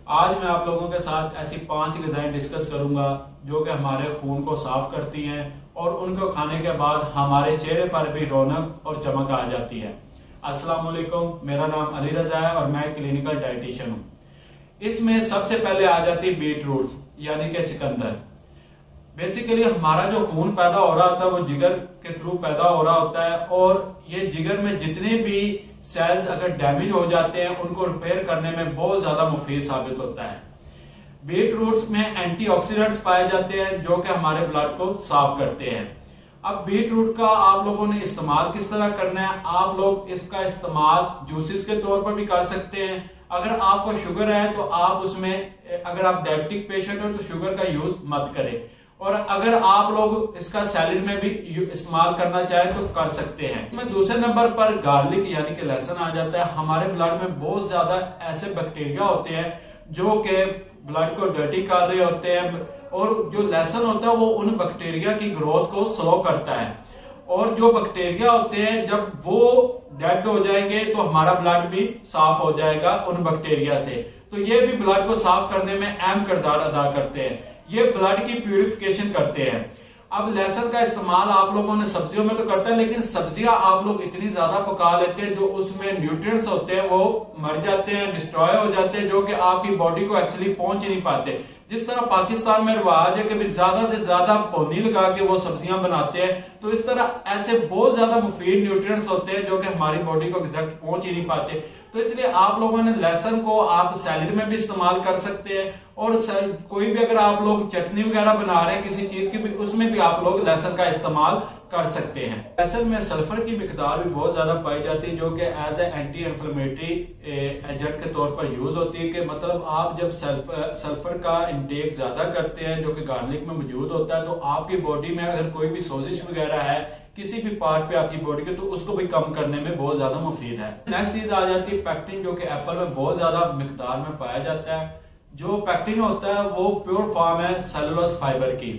आज मैं आप लोगों के साथ ऐसी 5 ग़िज़ाएं डिस्कस करूंगा जो कि हमारे खून को साफ करती हैं और उनको खाने के बाद हमारे चेहरे पर भी रौनक और चमक आ जाती है। अस्सलाम वालेकुम, मेरा नाम अली रजा है और मैं क्लिनिकल डाइटिशियन हूँ। इसमें सबसे पहले आ जाती है बीट रूट्स यानी कि चुकंदर। बेसिकली हमारा जो खून पैदा हो रहा होता है वो जिगर के थ्रू पैदा हो रहा होता है और ये जिगर में जितने भी सेल्स अगर डैमेज हो जाते हैं उनको रिपेयर करने में बहुत ज्यादा मुफीद साबित होता है। बीट रूट्स में एंटीऑक्सीडेंट्स पाए जाते हैं जो कि हमारे ब्लड को साफ करते हैं। अब बीट रूट का आप लोगों ने इस्तेमाल किस तरह करना है? आप लोग इसका इस्तेमाल जूसेस के तौर पर भी कर सकते हैं। अगर आपको शुगर है तो आप उसमें, अगर आप डायबिटिक पेशेंट हो तो शुगर का यूज मत करें, और अगर आप लोग इसका सैलेड में भी इस्तेमाल करना चाहें तो कर सकते हैं। इसमें दूसरे नंबर पर गार्लिक यानी कि लहसुन आ जाता है। हमारे ब्लड में बहुत ज्यादा ऐसे बैक्टीरिया होते हैं जो कि ब्लड को डर्टी कर रहे होते हैं, और जो लहसुन होता है वो उन बैक्टीरिया की ग्रोथ को स्लो करता है, और जो बैक्टीरिया होते हैं जब वो डेड हो जाएंगे तो हमारा ब्लड भी साफ हो जाएगा उन बैक्टीरिया से। तो ये भी ब्लड को साफ करने में अहम किरदार अदा करते हैं। ये ब्लड की प्यूरिफिकेशन करते हैं। अब लहसुन का इस्तेमाल आप लोगों ने सब्जियों में तो करता है, लेकिन सब्जियां आप लोग इतनी ज्यादा पका लेते हैं जो उसमें न्यूट्रिएंट्स होते हैं वो मर जाते हैं, डिस्ट्रॉय हो जाते हैं, जो कि आपकी बॉडी को एक्चुअली पहुंच ही नहीं पाते। जिस तरह पाकिस्तान में रिवाज है कि ज्यादा से ज्यादा पौनी लगा के वो सब्जियां बनाते हैं, तो इस तरह ऐसे बहुत ज्यादा मुफीद न्यूट्रिएंट्स होते हैं जो कि हमारी बॉडी को एग्जैक्ट पहुंच ही नहीं पाते। तो इसलिए आप लोगों ने लहसुन को आप सैलेड में भी इस्तेमाल कर सकते हैं, और कोई भी अगर आप लोग चटनी वगैरह बना रहे हैं किसी चीज की भी, उसमें भी आप लोग लहसुन का इस्तेमाल कर सकते हैं। लहसुन में सल्फर की मिकदार भी बहुत ज्यादा पाई जाती है जो कि as a anti inflammatory agent के तौर पर यूज होती है। कि मतलब आप जब सल्फर का इंटेक ज्यादा करते हैं जो कि गार्लिक में मौजूद होता है, तो आपकी बॉडी में अगर कोई भी सोजिश वगैरह है किसी भी पार्ट पे आपकी बॉडी के, तो उसको भी कम करने में बहुत ज्यादा मुफीद है। नेक्स्ट चीज आ जाती है पेक्टिन, जो कि एप्पल में बहुत ज्यादा मिकदार में पाया जाता है। जो पेक्टिन होता है वो प्योर फॉर्म है सेलुलोज फाइबर की।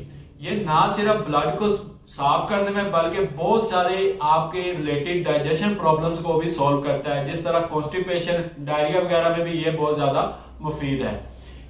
ये ना सिर्फ ब्लड को साफ करने में बल्कि बहुत सारे आपके रिलेटेड डाइजेशन प्रॉब्लम्स को भी सॉल्व करता है, जिस तरह कॉन्स्टिपेशन, डायरिया वगैरह में भी ये बहुत ज्यादा मुफीद है।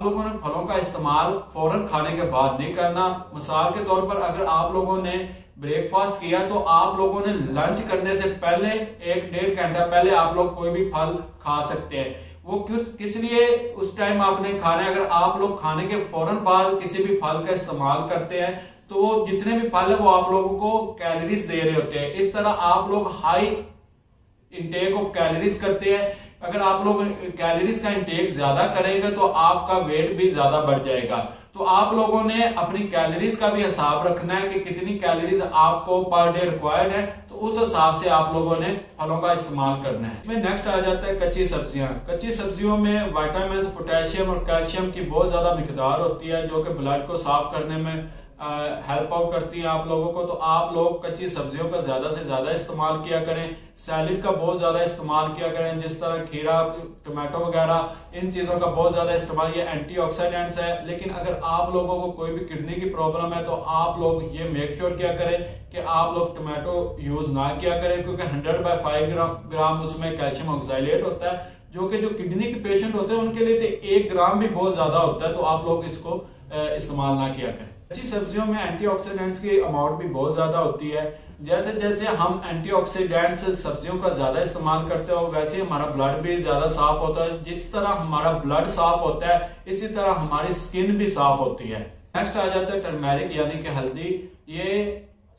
लोगों ने फलों का इस्तेमाल फौरन खाने के बाद नहीं करना। मिसाल के तौर पर अगर आप लोगों ने ब्रेकफास्ट किया तो आप लोगों ने लंच करने से पहले 1-1.5 घंटा पहले आप लोग कोई भी फल खा सकते हैं। वो किस लिए उस टाइम आपने खाना है? अगर आप लोग खाने के फौरन बाद किसी भी फल का इस्तेमाल करते हैं तो जितने भी फल है वो आप लोगों को कैलोरीज दे रहे होते हैं। इस तरह आप लोग हाई इंटेक ऑफ कैलोरीज करते हैं। अगर आप लोग कैलोरीज का इंटेक ज्यादा करेंगे तो आपका वेट भी ज्यादा बढ़ जाएगा। तो आप लोगों ने अपनी कैलोरीज का भी हिसाब रखना है कि कितनी कैलोरीज आपको पर डे रिक्वायर्ड है, तो उस हिसाब से आप लोगों ने फलों का इस्तेमाल करना है। इसमें नेक्स्ट आ जाता है कच्ची सब्जियां। कच्ची सब्जियों में विटामिन, पोटेशियम और कैल्शियम की बहुत ज्यादा मिकदार होती है जो कि ब्लड को साफ करने में हेल्प आउट करती है आप लोगों को। तो आप लोग कच्ची सब्जियों का ज्यादा से ज्यादा इस्तेमाल किया करें। सैलेड का बहुत ज्यादा इस्तेमाल किया करें, जिस तरह खीरा, टमाटो वगैरह, इन चीजों का बहुत ज्यादा इस्तेमाल। ये एंटीऑक्सीडेंट्स है। लेकिन अगर आप लोगों को कोई भी किडनी की प्रॉब्लम है तो आप लोग ये मेक श्योर किया करें कि आप लोग टमाटो यूज ना किया करें, क्योंकि 100/5 ग्राम उसमें कैल्शियम ऑक्सैलेट होता है, जो कि जो किडनी के पेशेंट होते हैं उनके लिए तो 1 ग्राम भी बहुत ज्यादा होता है। तो आप लोग इसको इस्तेमाल ना किया करें। कच्ची सब्जियों में एंटीऑक्सीडेंट्स की अमाउंट भी बहुत ज्यादा होती है। जैसे जैसे हम एंटीऑक्सीडेंट्स सब्जियों का ज्यादा इस्तेमाल करते हो वैसे हमारा ब्लड भी ज्यादा साफ होता है। जिस तरह हमारा ब्लड साफ होता है इसी तरह हमारी स्किन भी साफ होती है। नेक्स्ट आ जाता है टर्मेरिक यानी कि हल्दी। ये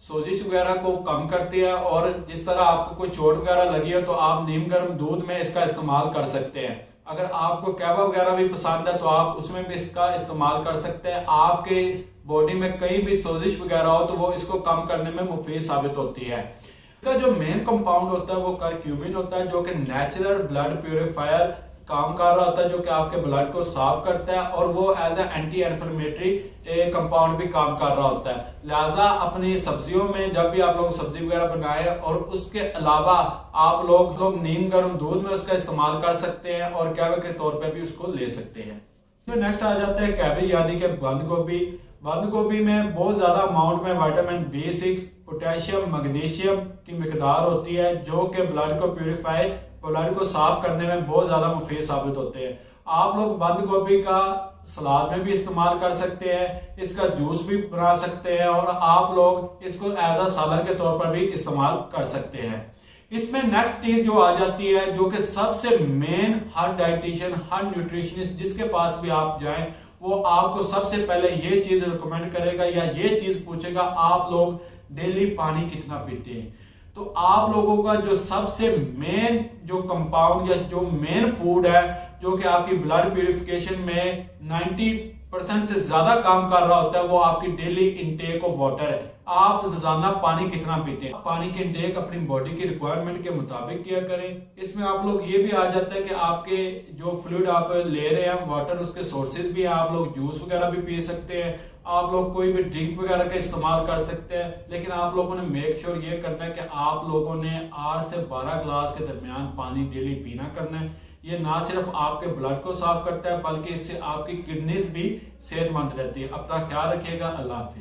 सोजिश वगैरह को कम करती है, और जिस तरह आपको कोई चोट वगैरह लगी है तो आप नीम गर्म दूध में इसका इस्तेमाल कर सकते हैं। अगर आपको कहवा वगैरह भी पसंद है तो आप उसमें भी इसका इस्तेमाल कर सकते हैं। आपके बॉडी में कहीं भी सोजिश वगैरह हो तो वो इसको कम करने में मुफीद साबित होती है। इसका जो मेन कंपाउंड होता है वो करक्यूमिन होता है, जो कि नेचुरल ब्लड प्यूरिफायर काम कर रहा होता है, जो कि आपके ब्लड को साफ करता है, और वो as a anti inflammatory compound भी काम कर रहा होता है। लिहाजा अपनी सब्जियों में जब भी आप लोग सब्जी वगैरह बनाए, और उसके अलावा आप लोग नीम गर्म दूध में उसका इस्तेमाल कर सकते हैं और कहवे के तौर पे भी उसको ले सकते हैं। नेक्स्ट आ जाता है कैबेज यानी कि बंद गोभी। बंद गोभी में बहुत ज्यादा अमाउंट में विटामिन B6, पोटेशियम, मैग्नीशियम की मिकदार होती है, जो कि ब्लड को प्यूरिफाई, ब्लड को साफ करने में बहुत ज्यादा मुफीद साबित होते हैं। आप लोग बंद गोभी का सलाद में भी इस्तेमाल कर सकते हैं, इसका जूस भी बना सकते हैं और आप लोग इसको एज अ सलाद के तौर पर भी इस्तेमाल कर सकते हैं। इसमें नेक्स्ट चीज जो आ जाती है, जो कि सबसे मेन हर डाइटिशियन हर न्यूट्रिशनिस्ट जिसके पास भी आप जाएं वो आपको सबसे पहले ये चीज रिकमेंड करेगा या ये चीज पूछेगा, आप लोग डेली पानी कितना पीते हैं। तो आप लोगों का जो सबसे मेन जो कंपाउंड या जो मेन फूड है जो कि आपकी ब्लड प्यूरिफिकेशन में 90% से ज्यादा काम कर रहा होता है, वो आपकी डेली इनटेक ऑफ वाटर है। आप रोजाना पानी कितना पीते हैं, पानी की इनटेक अपनी बॉडी की रिक्वायरमेंट के मुताबिक किया करें। इसमें आप लोग ये भी आ जाता है कि आपके जो फ्लूइड आप ले रहे हैं वाटर, उसके सोर्सेज भी हैं, आप लोग जूस वगैरह भी पी सकते हैं, आप लोग कोई भी ड्रिंक वगैरह का इस्तेमाल कर सकते हैं। लेकिन आप लोगों ने मेक श्योर ये करना है कि आप लोगों ने 8 से 12 ग्लास के दरमियान पानी डेली पीना करना है। ये ना सिर्फ आपके ब्लड को साफ करता है बल्कि इससे आपकी किडनीज भी सेहतमंद रहती है। अपना ख्याल रखिएगा। अल्लाह हाफिज।